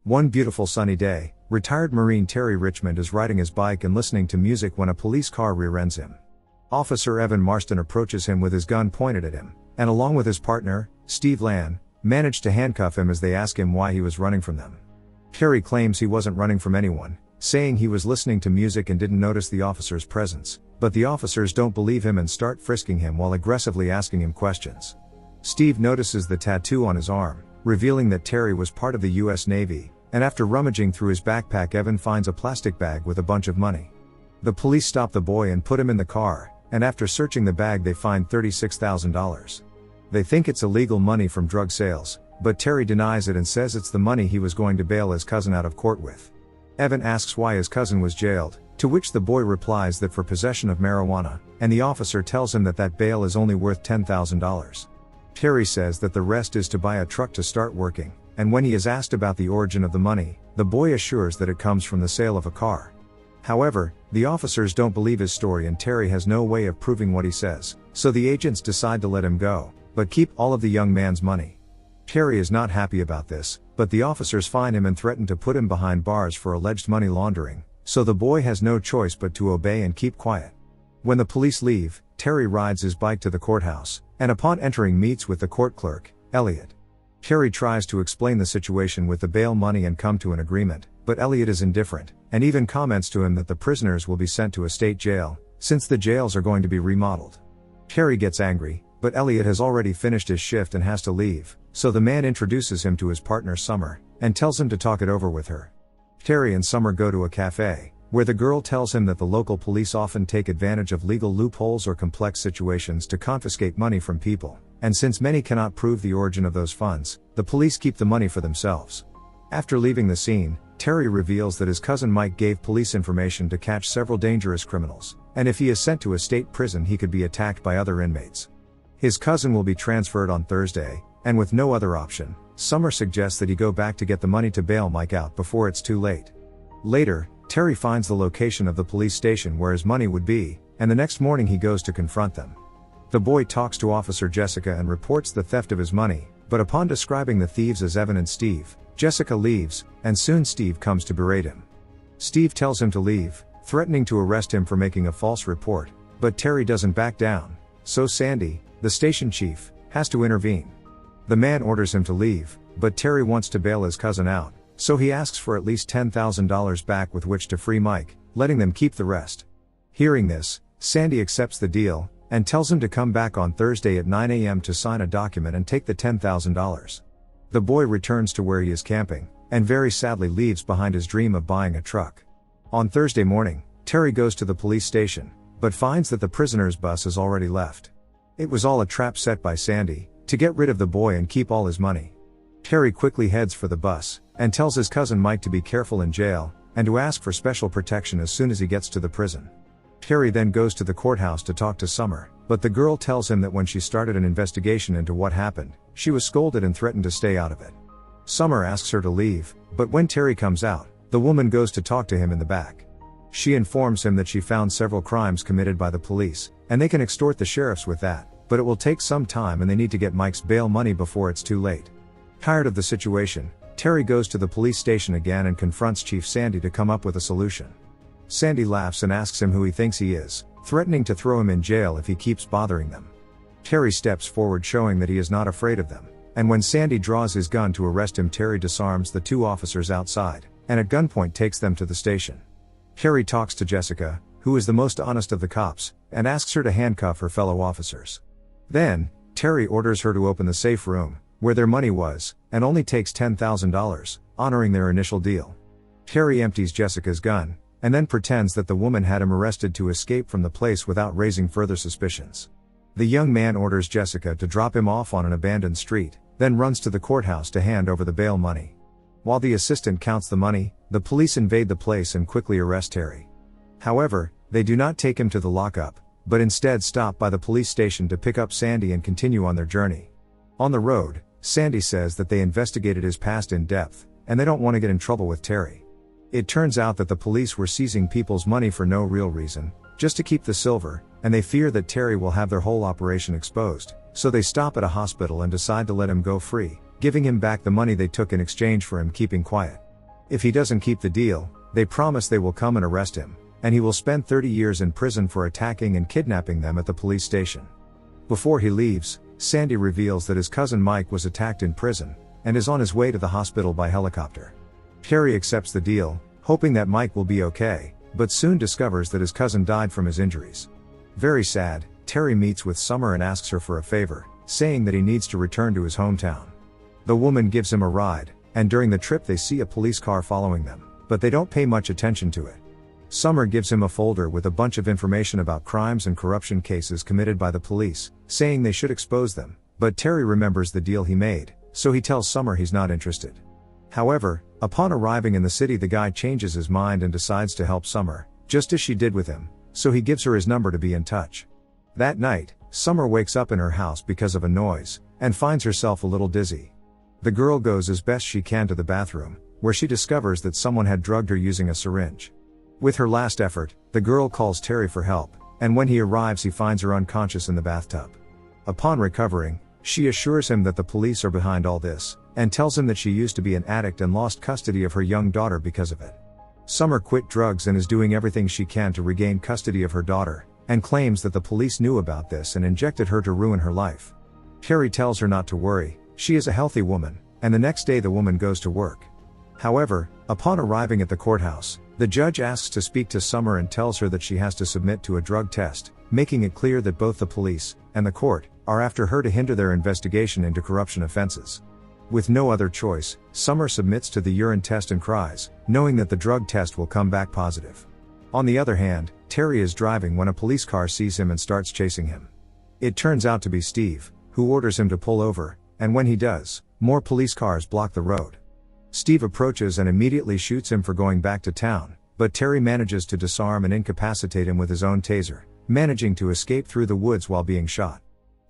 One beautiful sunny day, retired Marine Terry Richmond is riding his bike and listening to music when a police car rear-ends him. Officer Evan Marston approaches him with his gun pointed at him, and along with his partner, Steve Land, manage to handcuff him as they ask him why he was running from them. Terry claims he wasn't running from anyone, saying he was listening to music and didn't notice the officer's presence, but the officers don't believe him and start frisking him while aggressively asking him questions. Steve notices the tattoo on his arm, revealing that Terry was part of the US Navy, and after rummaging through his backpack, Evan finds a plastic bag with a bunch of money. The police stop the boy and put him in the car, and after searching the bag they find $36,000. They think it's illegal money from drug sales, but Terry denies it and says it's the money he was going to bail his cousin out of court with. Evan asks why his cousin was jailed, to which the boy replies that for possession of marijuana, and the officer tells him that bail is only worth $10,000. Terry says that the rest is to buy a truck to start working, and when he is asked about the origin of the money, the boy assures that it comes from the sale of a car. However, the officers don't believe his story and Terry has no way of proving what he says, so the agents decide to let him go, but keep all of the young man's money. Terry is not happy about this, but the officers find him and threaten to put him behind bars for alleged money laundering, so the boy has no choice but to obey and keep quiet. When the police leave, Terry rides his bike to the courthouse, and upon entering meets with the court clerk, Elliot. Terry tries to explain the situation with the bail money and come to an agreement, but Elliot is indifferent, and even comments to him that the prisoners will be sent to a state jail, since the jails are going to be remodeled. Terry gets angry, but Elliot has already finished his shift and has to leave, so the man introduces him to his partner Summer, and tells him to talk it over with her. Terry and Summer go to a cafe, where the girl tells him that the local police often take advantage of legal loopholes or complex situations to confiscate money from people, and since many cannot prove the origin of those funds, the police keep the money for themselves. After leaving the scene, Terry reveals that his cousin Mike gave police information to catch several dangerous criminals, and if he is sent to a state prison he could be attacked by other inmates. His cousin will be transferred on Thursday, and with no other option, Summer suggests that he go back to get the money to bail Mike out before it's too late. Later, Terry finds the location of the police station where his money would be, and the next morning he goes to confront them. The boy talks to Officer Jessica and reports the theft of his money, but upon describing the thieves as Evan and Steve, Jessica leaves, and soon Steve comes to berate him. Steve tells him to leave, threatening to arrest him for making a false report, but Terry doesn't back down, so Sandy, the station chief, has to intervene. The man orders him to leave, but Terry wants to bail his cousin out, so he asks for at least $10,000 back with which to free Mike, letting them keep the rest. Hearing this, Sandy accepts the deal, and tells him to come back on Thursday at 9 a.m. to sign a document and take the $10,000. The boy returns to where he is camping, and very sadly leaves behind his dream of buying a truck. On Thursday morning, Terry goes to the police station, but finds that the prisoner's bus has already left. It was all a trap set by Sandy, to get rid of the boy and keep all his money. Terry quickly heads for the bus, and tells his cousin Mike to be careful in jail, and to ask for special protection as soon as he gets to the prison. Terry then goes to the courthouse to talk to Summer, but the girl tells him that when she started an investigation into what happened, she was scolded and threatened to stay out of it. Summer asks her to leave, but when Terry comes out, the woman goes to talk to him in the back. She informs him that she found several crimes committed by the police, and they can extort the sheriffs with that, but it will take some time and they need to get Mike's bail money before it's too late. Tired of the situation, Terry goes to the police station again and confronts Chief Sandy to come up with a solution. Sandy laughs and asks him who he thinks he is, threatening to throw him in jail if he keeps bothering them. Terry steps forward showing that he is not afraid of them, and when Sandy draws his gun to arrest him, Terry disarms the two officers outside, and at gunpoint takes them to the station. Terry talks to Jessica, who is the most honest of the cops, and asks her to handcuff her fellow officers. Then, Terry orders her to open the safe room, where their money was, and only takes $10,000, honoring their initial deal. Terry empties Jessica's gun, and then pretends that the woman had him arrested to escape from the place without raising further suspicions. The young man orders Jessica to drop him off on an abandoned street, then runs to the courthouse to hand over the bail money. While the assistant counts the money, the police invade the place and quickly arrest Terry. However, they do not take him to the lockup, but instead stop by the police station to pick up Sandy and continue on their journey. On the road, Sandy says that they investigated his past in depth, and they don't want to get in trouble with Terry. It turns out that the police were seizing people's money for no real reason, just to keep the silver, and they fear that Terry will have their whole operation exposed, so they stop at a hospital and decide to let him go free, giving him back the money they took in exchange for him keeping quiet. If he doesn't keep the deal, they promise they will come and arrest him, and he will spend 30 years in prison for attacking and kidnapping them at the police station. Before he leaves, Sandy reveals that his cousin Mike was attacked in prison, and is on his way to the hospital by helicopter. Terry accepts the deal, hoping that Mike will be okay, but soon discovers that his cousin died from his injuries. Very sad, Terry meets with Summer and asks her for a favor, saying that he needs to return to his hometown. The woman gives him a ride, and during the trip they see a police car following them, but they don't pay much attention to it. Summer gives him a folder with a bunch of information about crimes and corruption cases committed by the police, saying they should expose them, but Terry remembers the deal he made, so he tells Summer he's not interested. However, upon arriving in the city the guy changes his mind and decides to help Summer, just as she did with him, so he gives her his number to be in touch. That night, Summer wakes up in her house because of a noise, and finds herself a little dizzy. The girl goes as best she can to the bathroom, where she discovers that someone had drugged her using a syringe. With her last effort, the girl calls Terry for help, and when he arrives he finds her unconscious in the bathtub. Upon recovering, she assures him that the police are behind all this, and tells him that she used to be an addict and lost custody of her young daughter because of it. Summer quit drugs and is doing everything she can to regain custody of her daughter, and claims that the police knew about this and injected her to ruin her life. Terry tells her not to worry, she is a healthy woman, and the next day the woman goes to work. However, upon arriving at the courthouse, the judge asks to speak to Summer and tells her that she has to submit to a drug test, making it clear that both the police and the court are after her to hinder their investigation into corruption offenses. With no other choice, Summer submits to the urine test and cries, knowing that the drug test will come back positive. On the other hand, Terry is driving when a police car sees him and starts chasing him. It turns out to be Steve, who orders him to pull over, and when he does, more police cars block the road. Steve approaches and immediately shoots him for going back to town, but Terry manages to disarm and incapacitate him with his own taser, managing to escape through the woods while being shot.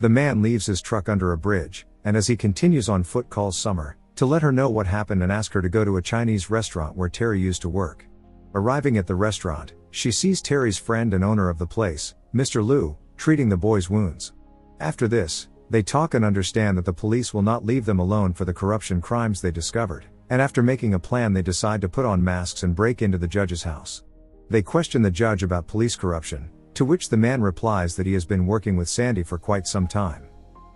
The man leaves his truck under a bridge, and as he continues on foot calls Summer, to let her know what happened and ask her to go to a Chinese restaurant where Terry used to work. Arriving at the restaurant, she sees Terry's friend and owner of the place, Mr. Liu, treating the boy's wounds. After this, they talk and understand that the police will not leave them alone for the corruption crimes they discovered, and after making a plan they decide to put on masks and break into the judge's house. They question the judge about police corruption, to which the man replies that he has been working with Sandy for quite some time.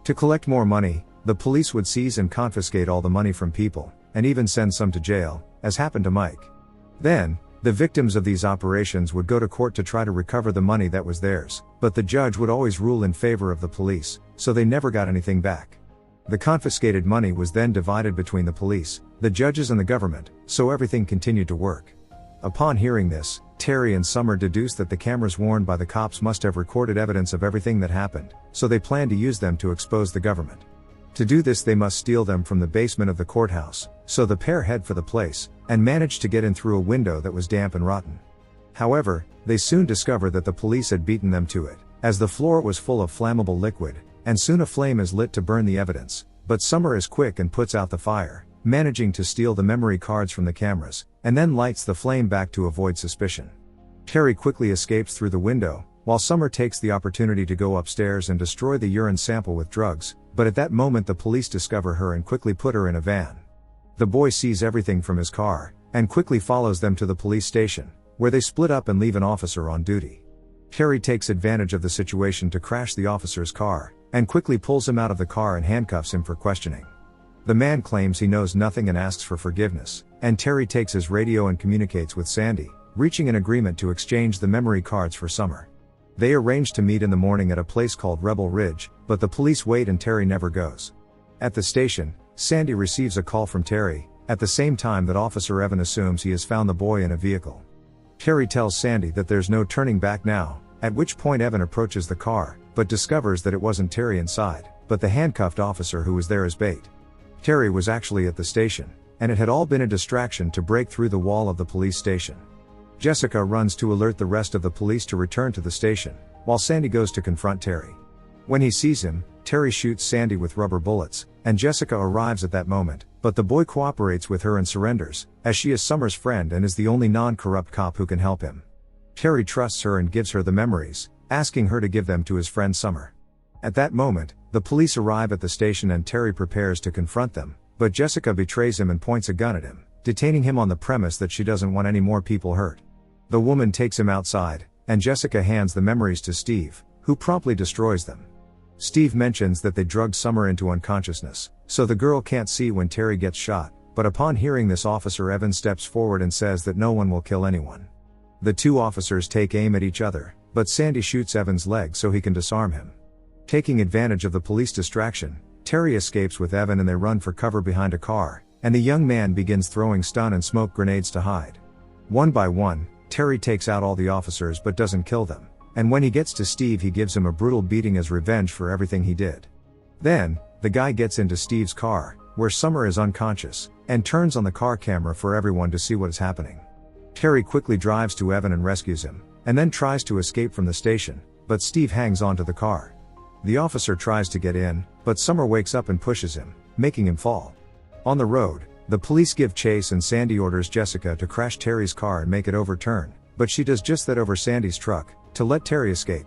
To collect more money, the police would seize and confiscate all the money from people, and even send some to jail, as happened to Mike. Then, the victims of these operations would go to court to try to recover the money that was theirs, but the judge would always rule in favor of the police, so they never got anything back. The confiscated money was then divided between the police, the judges and the government, so everything continued to work. Upon hearing this, Terry and Summer deduce that the cameras worn by the cops must have recorded evidence of everything that happened, so they plan to use them to expose the government. To do this they must steal them from the basement of the courthouse, so the pair head for the place, and manage to get in through a window that was damp and rotten. However, they soon discover that the police had beaten them to it, as the floor was full of flammable liquid, and soon a flame is lit to burn the evidence, but Summer is quick and puts out the fire, managing to steal the memory cards from the cameras, and then lights the flame back to avoid suspicion. Terry quickly escapes through the window, while Summer takes the opportunity to go upstairs and destroy the urine sample with drugs, but at that moment the police discover her and quickly put her in a van. The boy sees everything from his car, and quickly follows them to the police station, where they split up and leave an officer on duty. Terry takes advantage of the situation to crash the officer's car, and quickly pulls him out of the car and handcuffs him for questioning. The man claims he knows nothing and asks for forgiveness, and Terry takes his radio and communicates with Sandy, reaching an agreement to exchange the memory cards for Summer. They arrange to meet in the morning at a place called Rebel Ridge, but the police wait and Terry never goes. At the station, Sandy receives a call from Terry, at the same time that Officer Evan assumes he has found the boy in a vehicle. Terry tells Sandy that there's no turning back now, at which point Evan approaches the car, but discovers that it wasn't Terry inside, but the handcuffed officer who was there as bait. Terry was actually at the station, and it had all been a distraction to break through the wall of the police station. Jessica runs to alert the rest of the police to return to the station, while Sandy goes to confront Terry. When he sees him, Terry shoots Sandy with rubber bullets, and Jessica arrives at that moment, but the boy cooperates with her and surrenders, as she is Summer's friend and is the only non-corrupt cop who can help him. Terry trusts her and gives her the memories, asking her to give them to his friend Summer. At that moment, the police arrive at the station and Terry prepares to confront them, but Jessica betrays him and points a gun at him, detaining him on the premise that she doesn't want any more people hurt. The woman takes him outside, and Jessica hands the memories to Steve, who promptly destroys them. Steve mentions that they drugged Summer into unconsciousness, so the girl can't see when Terry gets shot, but upon hearing this, Officer Evan steps forward and says that no one will kill anyone. The two officers take aim at each other, but Sandy shoots Evan's leg so he can disarm him. Taking advantage of the police distraction, Terry escapes with Evan and they run for cover behind a car, and the young man begins throwing stun and smoke grenades to hide. One by one, Terry takes out all the officers but doesn't kill them, and when he gets to Steve he gives him a brutal beating as revenge for everything he did. Then, the guy gets into Steve's car, where Summer is unconscious, and turns on the car camera for everyone to see what is happening. Terry quickly drives to Evan and rescues him, and then tries to escape from the station, but Steve hangs onto the car. The officer tries to get in, but Summer wakes up and pushes him, making him fall. On the road, the police give chase and Sandy orders Jessica to crash Terry's car and make it overturn, but she does just that over Sandy's truck, to let Terry escape.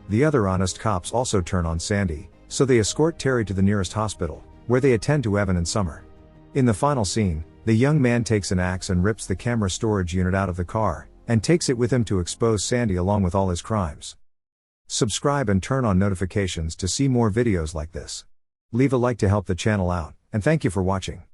The other honest cops also turn on Sandy, so they escort Terry to the nearest hospital, where they attend to Evan and Summer. In the final scene, the young man takes an axe and rips the camera storage unit out of the car, and takes it with him to expose Sandy along with all his crimes. Subscribe and turn on notifications to see more videos like this. Leave a like to help the channel out, and thank you for watching.